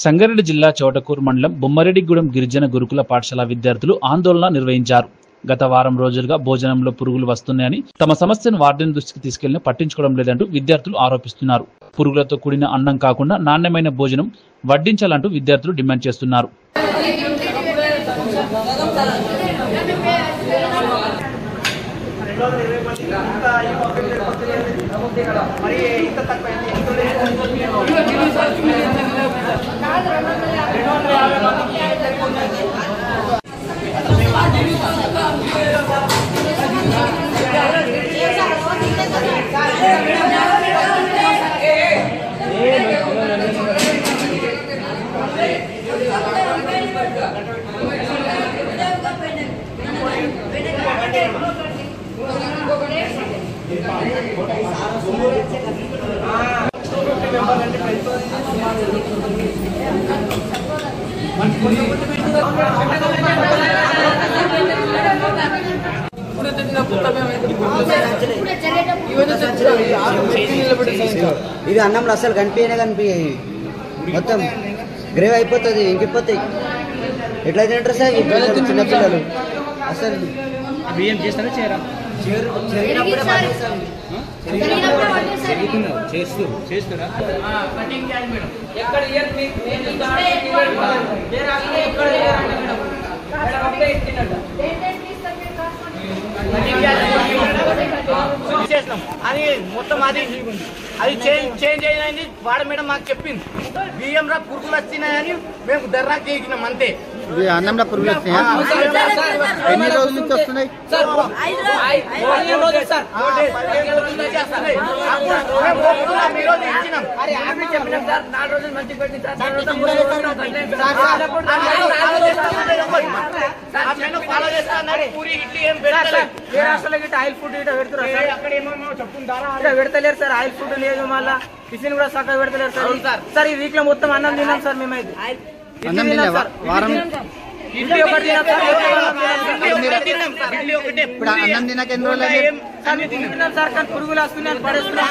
సంగారెడ్డి జిల్లా చోటకూరు మండలం బొమ్మరెడ్డిగూడెం గిరిజన గురుకుల పాఠశాల విద్యార్థులు ఆందోళన నిర్వహించారు. గత వారం రోజులుగా భోజనంలో పురుగులు వస్తున్నాయని, తమ సమస్యను వార్డెన్ దృష్టికి తీసుకెళ్లినా పట్టించుకోవడం లేదంటూ విద్యార్థులు ఆరోపిస్తున్నారు. పురుగులతో కూడిన అన్నం కాకుండా నాణ్యమైన భోజనం వడ్డించాలంటూ విద్యార్థులు డిమాండ్ చేస్తున్నారు. ఇవి అన్నంలో అసలు కనిపించాయి, మొత్తం గ్రేవ్ అయిపోతుంది, ఇంకిపోతాయి. ఎట్లా తింటారు సార్ చిన్నపిల్లలు? అసలు బియ్యం చేస్తారా చేయరా? చేస్తారా? అది మొత్తం అది చేంజ్ అయింది. వాడ మేడం మాకు చెప్పింది బియ్యంలో పురుగులు వచ్చినాయని మేము ధర్నా చేసినాం అంతే. అన్నంలో పురుగులు వస్తున్నాయా? ఎన్ని రోజుల నుంచి వస్తున్నాయి? ఆయిల్ ఫుడ్ పెడతలేరు సార్, ఆయిల్ ఫుడ్ లేదు, మళ్ళీ టిఫిన్ కూడా చక్కగా పెడతలేరు సార్. సార్ ఈ వీక్ లో మొత్తం అన్నం తిన్నాం సార్, మేమైతే ఇప్పుడు అన్నం తినక ఎన్ని రోజులు సార్ పురుగులు వస్తున్నాయి పడేస్తున్నాం.